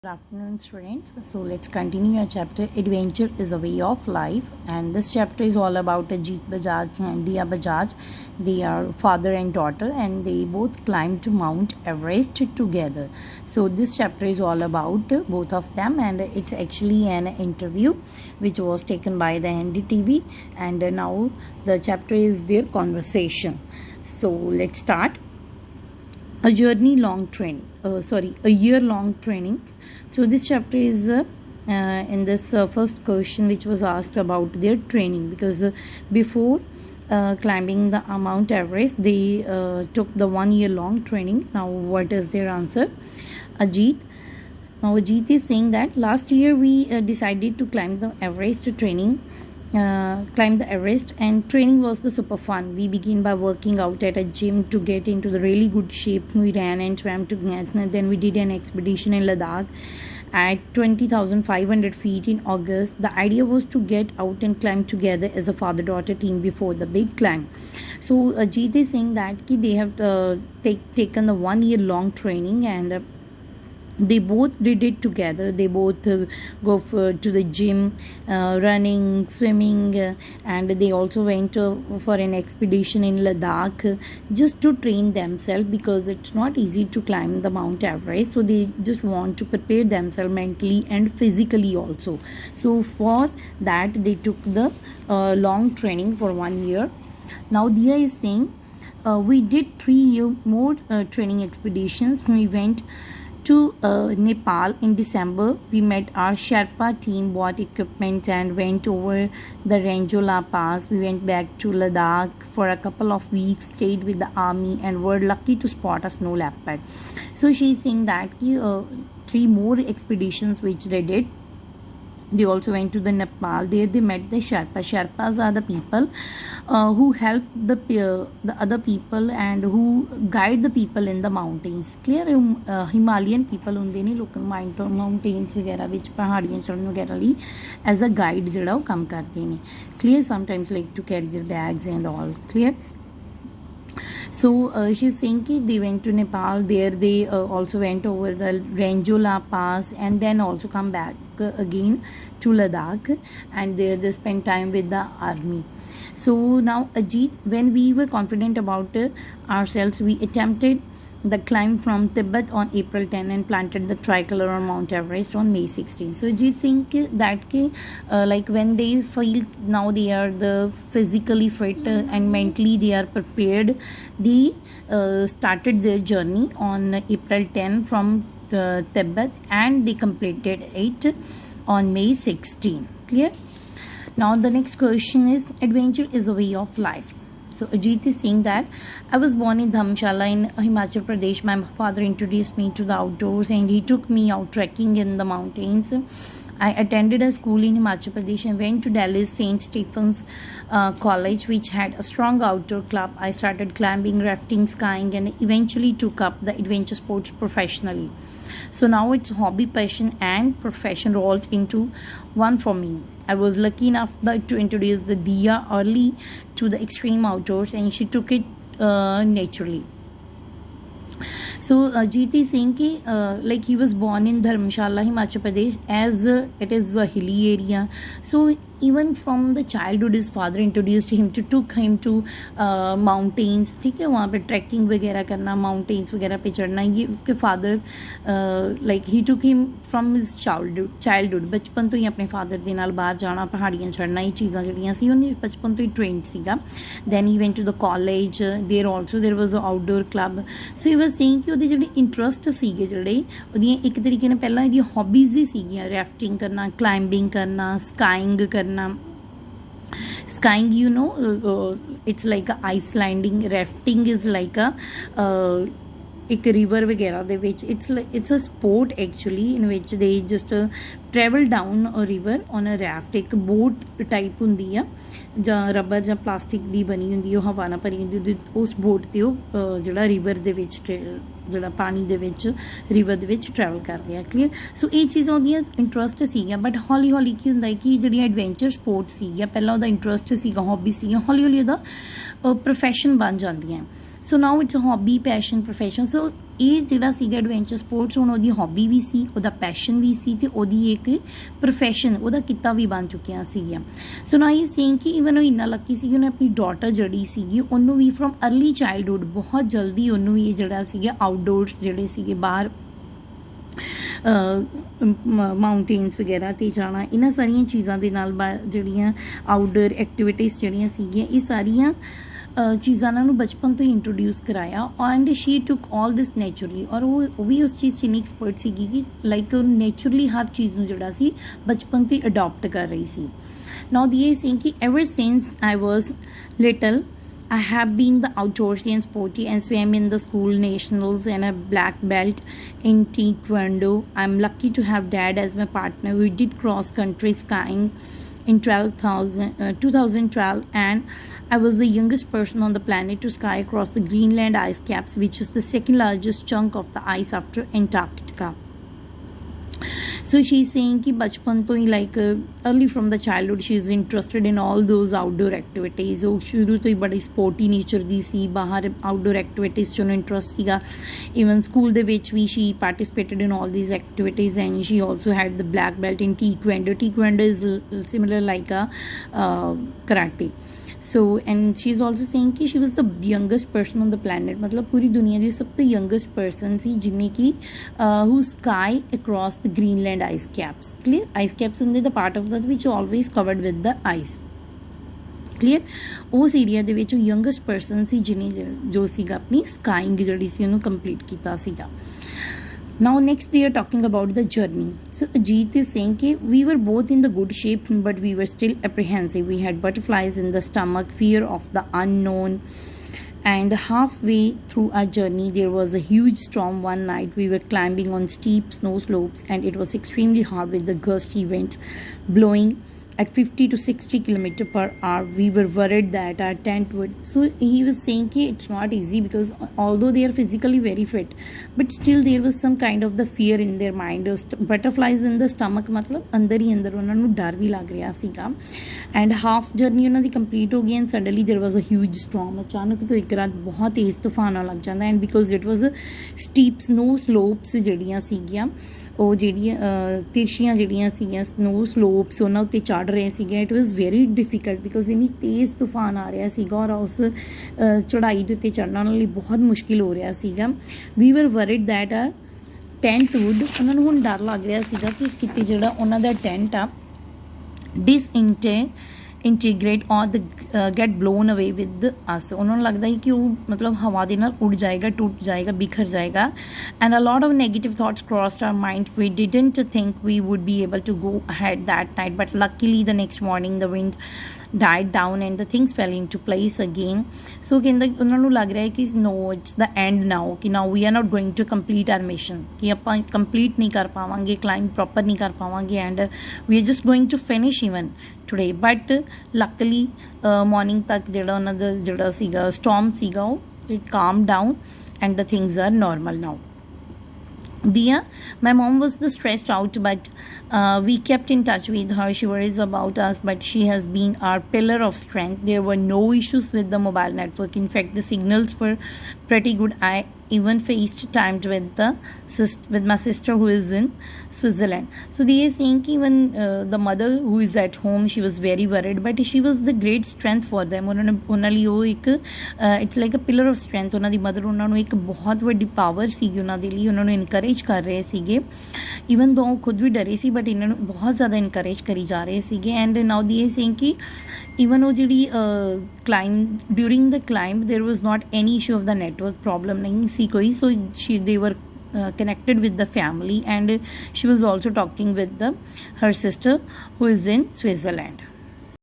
Good afternoon, students. So let's continue our chapter. Adventure is a way of life, and this chapter is all about Ajit Bajaj and Dia Bajaj. They are father and daughter, and they both climbed Mount Everest together. So this chapter is all about both of them, and it's actually an interview which was taken by the NDTV, and now the chapter is their conversation. So let's start. A year long training. So this chapter is in this first question which was asked about their training, because before climbing the Mount Everest they took the 1 year long training. Now what is their answer? Ajit is saying that last year we decided to climb the Everest and training was the super fun. We began by working out at a gym to get into the really good shape. We ran and swam together. Then we did an expedition in Ladakh at 20,500 feet in August. The idea was to get out and climb together as a father-daughter team before the big climb. So Ajit is saying that they have taken the 1 year long training, and they both did it together. They both go to the gym, running, swimming, and they also went for an expedition in Ladakh just to train themselves, because it's not easy to climb the Mount Everest. So they just want to prepare themselves mentally and physically also. So for that they took the long training for 1 year. Now Dia is saying we did 3 more training expeditions. We went to Nepal in December. We met our Sherpa team, bought equipment, and went over the Ranjola Pass. We went back to Ladakh for a couple of weeks, stayed with the army, and were lucky to spot a snow leopard. So she's saying that 3 more expeditions which they did. They also went to the Nepal. There they met the Sherpas. Sherpas are the people who help the other people and who guide the people in the mountains. Clear? Himalayan people ਹੁੰਦੇ ਨੇ ਲੋਕਾਂ mountains ਵਗੈਰਾ ਵਿੱਚ ਪਹਾੜੀਆਂ ਚੜ੍ਹਨ ਵਗੈਰਾ ਲਈ as a guide ਜਿਹੜਾ ਉਹ ਕੰਮ ਕਰਦੇ ਨੇ. Clear? Sometimes like to carry their bags and all. Clear? So she's saying they went to Nepal. There they also went over the Ranjola Pass and then also come back again to Ladakh, and there they spent time with the army. So now Ajit, when we were confident about ourselves, we attempted the climb from Tibet on April 10 and planted the tricolor on Mount Everest on May 16. So Ajit think that like when they feel now they are the physically fit and mentally they are prepared, they started their journey on April 10 from Tibet, and they completed it on May 16. Clear? Now the next question is, adventure is a way of life. So Ajit is saying that I was born in Dharamshala in Himachal Pradesh. My father introduced me to the outdoors and he took me out trekking in the mountains. I attended a school in Himachal Pradesh and went to Delhi's St. Stephen's College, which had a strong outdoor club. I started climbing, rafting, skiing, and eventually took up the adventure sports professionally. So now it's hobby, passion, and profession rolled into one for me. I was lucky enough to introduce the Dia early to the extreme outdoors, and she took it naturally. So Ajit is saying like he was born in Dharamshala, Himachal Pradesh, as it is a hilly area. So even from the childhood his father introduced him took him to mountains. ठीक है, वहाँ पे trekking वगैरह करना, mountains वगैरह पे चढ़ना, ये उसके father like he took him from his childhood बचपन तो ही अपने father ਦੇ ਨਾਲ ਬਾਹਰ ਜਾਣਾ, ਪਹਾੜੀਆਂ ਚੜ੍ਹਨਾ, ਇਹ ਚੀਜ਼ਾਂ ਜਿਹੜੀਆਂ ਸੀ ਉਹਨੇ ਬਚਪਨ ਤੋਂ ਹੀ trained ਸੀਗਾ. Then he went to the college. There was an outdoor club. So he was saying ਕਿ ਉਹਦੇ ਜਿਹੜੇ ਇੰਟਰਸਟ ਸੀਗੇ, ਜਿਹੜੇ ਉਹਦੀਆਂ ਇੱਕ ਤਰੀਕੇ ਨਾਲ ਪਹਿਲਾਂ ਇਹਦੀਆਂ ਹੌਬੀਜ਼ ਹੀ ਸੀਗੀਆਂ, ਰੈਫਟਿੰਗ ਕਰਨਾ, ਕਲਾਈੰਬਿੰਗ ਕਰਨਾ, ਸਕਾਈਂਗ ਕਰਨਾ. Skiing, you know, it's like a ice landing. Rafting is like a एक river वगैरह ਦੇ ਵਿੱਚ it's a sport actually in which they just travel down a river on a raft. ਇੱਕ boat type ਹੁੰਦੀ ਆ, ਜਾਂ ਰਬਰ ਜਾਂ plastic ਦੀ ਬਣੀ ਹੁੰਦੀ, ਉਹ ਹਵਾ ਨਾਲ ਭਰੀ ਹੁੰਦੀ, ਉਸ ਬੋਟ ਤੇ ਉਹ ਜਿਹੜਾ ਰਿਵਰ ਦੇ ਵਿੱਚ ਜਿਹੜਾ ਪਾਣੀ ਦੇ ਵਿੱਚ ਰਿਵਰ ਦੇ ਵਿੱਚ ਟਰੈਵਲ ਕਰਦੇ ਆ. ਕਲੀਅਰ? ਸੋ ਇਹ ਚੀਜ਼ਾਂ ਉਹਦੀਆਂ ਇੰਟਰਸਟ ਸੀਗੀਆਂ, ਬਟ ਹੌਲੀ ਹੌਲੀ ਕੀ ਹੁੰਦਾ ਕਿ ਜਿਹੜੀਆਂ ਐਡਵੈਂਚਰ ਸਪੋਰਟਸ ਸੀਗੀਆਂ, ਪਹਿਲਾਂ ਉਹਦਾ ਇੰਟਰਸਟ ਸੀਗਾ, ਹੌਬੀ ਸੀਗੀਆਂ, ਹੌਲੀ ਹੌਲੀ ਉਹਦਾ ਪ੍ਰੋਫੈਸ਼ਨ ਬਣ ਜਾਂਦੀਆਂ. So now it's a hobby, passion, profession. So ਇਹ ਜਿਹੜਾ ਸੀਗਾ ਐਡਵੈਂਚਰ ਸਪੋਰਟਸ ਹੁਣ ਉਹਦੀ ਹੌਬੀ ਵੀ ਸੀ, ਉਹਦਾ ਪੈਸ਼ਨ ਵੀ ਸੀ ਤੇ ਉਹਦੀ ਇੱਕ ਪ੍ਰੋਫੈਸ਼ਨ, ਉਹਦਾ ਕਿੱਤਾ ਵੀ ਬਣ ਚੁੱਕਿਆ ਸੀਗਾ। ਸੋ ਨਾ ਇਹ ਸੇਇੰਗ ਕਿ ਈਵਨ ਉਹ ਇੰਨਾ ਲੱਕੀ ਸੀ ਕਿ ਉਹਨੇ ਆਪਣੀ ਡਾਟਰ ਜਿਹੜੀ ਸੀਗੀ ਉਹਨੂੰ ਵੀ ਫਰੋਮ ਅਰਲੀ ਚਾਈਲਡਹੁੱਡ ਬਹੁਤ ਜਲਦੀ ਉਹਨੂੰ ਵੀ ਇਹ ਜਿਹੜਾ ਸੀਗਾ ਆਊਟਡੋਰਸ ਜਿਹੜੇ ਸੀਗੇ ਬਾਹਰ ਮਾਊਂਟੇਨਸ ਵਗੈਰਾ 'ਤੇ ਜਾਣਾ, ਇਹਨਾਂ ਸਾਰੀਆਂ ਚੀਜ਼ਾਂ ਦੇ ਨਾਲ ਜਿਹੜੀਆਂ ਆਊਟਡੋਰ ਐਕਟੀਵਿਟੀਜ਼ ਜਿਹੜੀਆਂ ਸੀਗੀਆਂ ਇਹ ਸਾਰੀਆਂ ਚੀਜ਼ਾਂ ਨੂੰ ਬਚਪਨ ਤੋਂ ਹੀ ਇੰਟਰੋਡਿਊਸ ਕਰਾਇਆ। And she took all this naturally, ਔਰ ਉਹ ਵੀ ਉਸ ਚੀਜ਼ 'ਚ ਇੰਨੀ ਐਕਸਪਰਟ ਸੀਗੀ ਕਿ ਲਾਈਕ ਉਹ ਨੇਚਰਲੀ ਹਰ ਚੀਜ਼ ਨੂੰ ਜਿਹੜਾ ਸੀ ਬਚਪਨ ਤੋਂ ਹੀ ਅਡੋਪਟ ਕਰ ਰਹੀ ਸੀ। ਨਾਓ ਦੀ ਸੇਇੰਗ ਕਿ ever since I was little I have been the outdoorsy and sporty and swam in the school nationals and a black belt in taekwondo. I'm lucky to have dad as my partner. We did cross country skiing in 2012 and I was the youngest person on the planet to sky across the Greenland ice caps, which is the second largest chunk of the ice after Antarctica. So she's saying कि बचपन तो ही like early from the childhood she is interested in all those outdoor activities। वो शुरू तो ही बड़ी sporty nature दी सी, बाहर outdoor activities 'ਚ ਉਹਨੂੰ ਇੰਟਰਸਟ ਸੀਗਾ। even school ਦੇ ਵਿੱਚ ਵੀ she participated in all these activities and she also had the black belt in taekwondo। taekwondo is similar like a karate। So and she's also saying कि she was the youngest person on the planet, मतलब पूरी दुनिया की सब तो youngest person सी जिन्हें की who sky across the Greenland ice caps। clear? ice caps ਹੁੰਦੇ the part of that which always covered with the ice। clear? ਉਸ ਏਰੀਆ ਦੇ ਵਿੱਚ youngest person ਸੀ ਜਿਨੇ ਜੋ ਸੀਗਾ ਆਪਣੀ skying ਜਿਹੜੀ ਸੀ ਉਹਨੂੰ complete ਕੀਤਾ ਸੀਗਾ। Now next they are talking about the journey। So Ajit is saying that we were both in the good shape but we were still apprehensive। We had butterflies in the stomach, fear of the unknown, and halfway through our journey there was a huge storm one night। We were climbing on steep snow slopes and it was extremely hard with the gusty winds blowing at 50 to 60 km/h। We were worried that our tent would, so he was saying that it's not easy because although they are physically very fit but still there was some kind of the fear in their mind। butterflies in the stomach मतलब अंदर ही अंदर ਉਹਨਾਂ ਨੂੰ ਡਰ ਵੀ ਲੱਗ ਰਿਹਾ ਸੀਗਾ। and half journey ਉਹਨਾਂ ਦੀ complete ਹੋ ਗਈ and suddenly there was a huge storm। ਅਚਾਨਕ ਤੋਂ ਇੱਕ ਰਾਤ ਬਹੁਤ ਤੇਜ਼ ਤੂਫਾਨ ਆਉਣ ਲੱਗ ਜਾਂਦਾ and because it was a steep snow slopes ਜਿਹੜੀਆਂ ਸੀਗੀਆਂ ਉਹ ਜਿਹੜੀਆਂ ਤਿਰਛੀਆਂ ਜਿਹੜੀਆਂ ਸੀਗੀਆਂ ਸਨੋ ਸਲੋਪਸ ਉਹਨਾਂ ਉੱਤੇ ਚੜ੍ਹ ਰਹੇ ਸੀਗੇ। It was very difficult because ਇੰਨੀ ਤੇਜ਼ ਤੂਫਾਨ ਆ ਰਿਹਾ ਸੀਗਾ ਔਰ ਉਸ ਚੜ੍ਹਾਈ ਦੇ ਉੱਤੇ ਚੜ੍ਹਨਾ ਉਹਨਾਂ ਲਈ ਬਹੁਤ ਮੁਸ਼ਕਿਲ ਹੋ ਰਿਹਾ ਸੀਗਾ। We were worried that our tent would, ਉਹਨਾਂ ਨੂੰ ਹੁਣ ਡਰ ਲੱਗ ਰਿਹਾ ਸੀਗਾ ਕਿ ਕਿਤੇ ਜਿਹੜਾ ਉਹਨਾਂ ਦਾ ਟੈਂਟ ਆ integrate or the get blown away with us। ਉਹਨਾਂ ਨੂੰ ਲੱਗਦਾ ਸੀ ਕਿ ਉਹ ਮਤਲਬ ਹਵਾ ਦੇ ਨਾਲ ਉੱਡ ਜਾਏਗਾ, ਟੁੱਟ ਜਾਏਗਾ, ਬਿਖਰ ਜਾਏਗਾ। and a lot of negative thoughts crossed our mind। we didn't think we would be able to go ahead that night but luckily the next morning the wind died down and the things fell into place again। so ਕਹਿੰਦਾ ਉਹਨਾਂ ਨੂੰ ਲੱਗ ਰਿਹਾ ਹੈ ਕਿ no it's the end now ਕਿ now we are not going to complete our mission ਕਿ ਆਪਾਂ complete ਨਹੀਂ ਕਰ ਪਾਵਾਂਗੇ, climb proper ਨਹੀਂ ਕਰ ਪਾਵਾਂਗੇ and we are just going to finish even today। but luckily morning ਤੱਕ ਜਿਹੜਾ ਉਹਨਾਂ ਦਾ ਜਿਹੜਾ ਸੀਗਾ storm ਸੀਗਾ ਉਹ it calmed down and the things are normal now। Dia, my mom was stressed out but we kept in touch with her। she worries about us but she has been our pillar of strength। there were no issues with the mobile network, in fact the signals were pretty good। I even FaceTimed with my sister who is in Switzerland। so they are saying even the mother who is at home she was very worried but she was the great strength for them। ਉਹਨਾਂ ਲਈ ਉਹ ਇੱਕ it's like a pillar of strength। ਉਹਨਾਂ ਦੀ mother ਉਹਨਾਂ ਨੂੰ ਇੱਕ ਬਹੁਤ ਵੱਡੀ ਪਾਵਰ ਸੀਗੀ ਉਹਨਾਂ ਦੇ ਲਈ, ਉਹਨਾਂ ਨੂੰ ਇਨਕਰੇਜ ਕਰ ਰਹੇ ਸੀਗੇ even though ਉਹ ਖੁਦ ਵੀ ਡਰੇ ਸੀ but ਇਹਨਾਂ ਨੂੰ ਬਹੁਤ ਜ਼ਿਆਦਾ ਇਨਕਰੇਜ ਕਰੀ ਜਾ ਰਹੇ ਸੀਗੇ। and now they are saying ਕਿ even ਉਹ ਜਿਹੜੀ climb during the climb there was not any issue of the network problem नहीं सी कोई। so they were connected with the family and she was also talking with her sister who is in Switzerland।